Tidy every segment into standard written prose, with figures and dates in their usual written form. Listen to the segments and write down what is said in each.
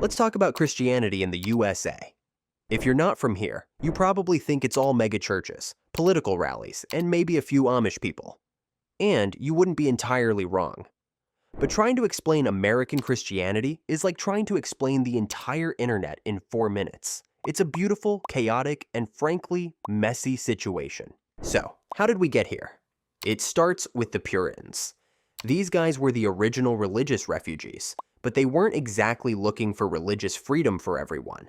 Let's talk about Christianity in the USA. If you're not from here, you probably think it's all mega churches, political rallies, and maybe a few Amish people. And you wouldn't be entirely wrong. But trying to explain American Christianity is like trying to explain the entire internet in 4 minutes. It's a beautiful, chaotic, and frankly, messy situation. So, how did we get here? It starts with the Puritans. These guys were the original religious refugees, but they weren't exactly looking for religious freedom for everyone.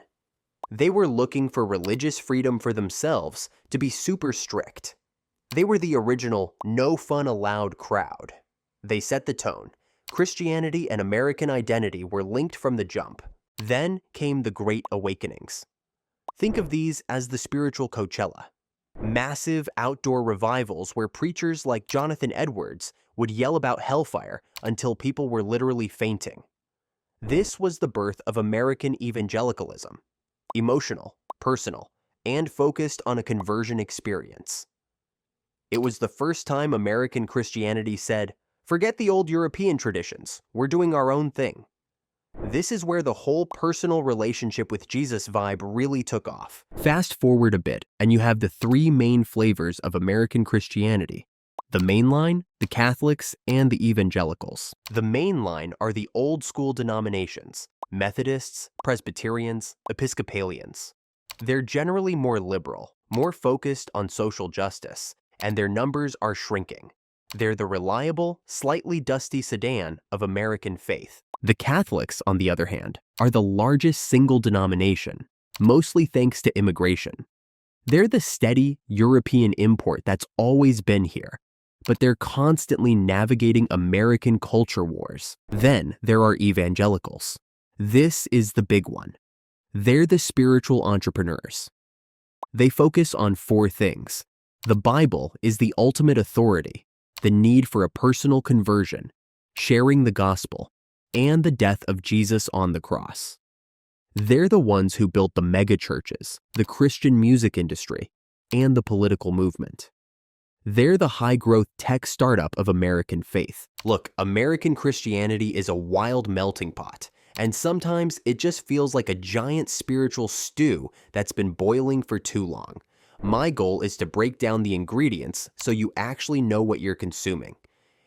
They were looking for religious freedom for themselves to be super strict. They were the original no fun allowed crowd. They set the tone. Christianity and American identity were linked from the jump. Then came the Great Awakenings. Think of these as the spiritual Coachella. Massive outdoor revivals where preachers like Jonathan Edwards would yell about hellfire until people were literally fainting. This was the birth of American evangelicalism. Emotional, personal, and focused on a conversion experience. It was the first time American Christianity said, "Forget the old European traditions, we're doing our own thing." This is where the whole personal relationship with Jesus vibe really took off. Fast forward a bit, and you have the 3 main flavors of American Christianity: the mainline, the Catholics, and the evangelicals. The mainline are the old school denominations: Methodists, Presbyterians, Episcopalians. They're generally more liberal, more focused on social justice, and their numbers are shrinking. They're the reliable, slightly dusty sedan of American faith. The Catholics, on the other hand, are the largest single denomination, mostly thanks to immigration. They're the steady European import that's always been here, but they're constantly navigating American culture wars. Then there are evangelicals. This is the big one. They're the spiritual entrepreneurs. They focus on 4 things. The Bible is the ultimate authority, the need for a personal conversion, sharing the gospel, and the death of Jesus on the cross. They're the ones who built the megachurches, the Christian music industry, and the political movement. They're the high-growth tech startup of American faith. Look, American Christianity is a wild melting pot, and sometimes it just feels like a giant spiritual stew that's been boiling for too long. My goal is to break down the ingredients so you actually know what you're consuming.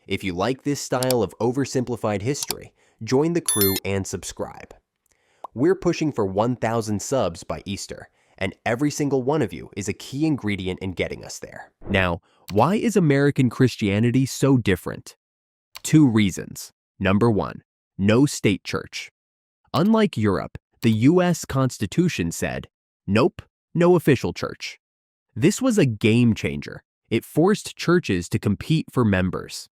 If you like this style of oversimplified history, join the crew and subscribe. We're pushing for 1,000 subs by Easter, and every single one of you is a key ingredient in getting us there. Now, why is American Christianity so different? 2 reasons. Number 1, no state church. Unlike Europe, the US Constitution said, nope, no official church. This was a game changer. It forced churches to compete for members.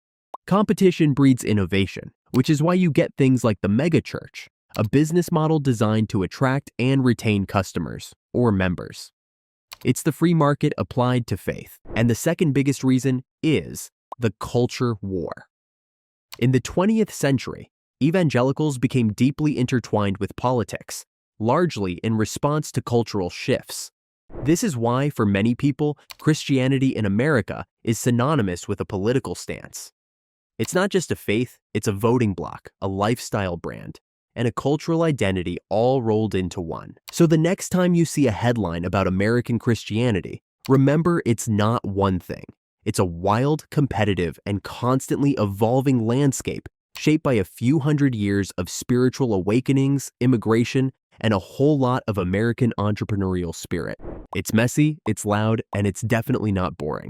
Competition breeds innovation, which is why you get things like the megachurch, a business model designed to attract and retain customers, or members. It's the free market applied to faith. And the second biggest reason is the culture war. In the 20th century, evangelicals became deeply intertwined with politics, largely in response to cultural shifts. This is why, for many people, Christianity in America is synonymous with a political stance. It's not just a faith, it's a voting bloc, a lifestyle brand, and a cultural identity all rolled into one. So the next time you see a headline about American Christianity, remember it's not one thing. It's a wild, competitive, and constantly evolving landscape shaped by a few hundred years of spiritual awakenings, immigration, and a whole lot of American entrepreneurial spirit. It's messy, it's loud, and it's definitely not boring.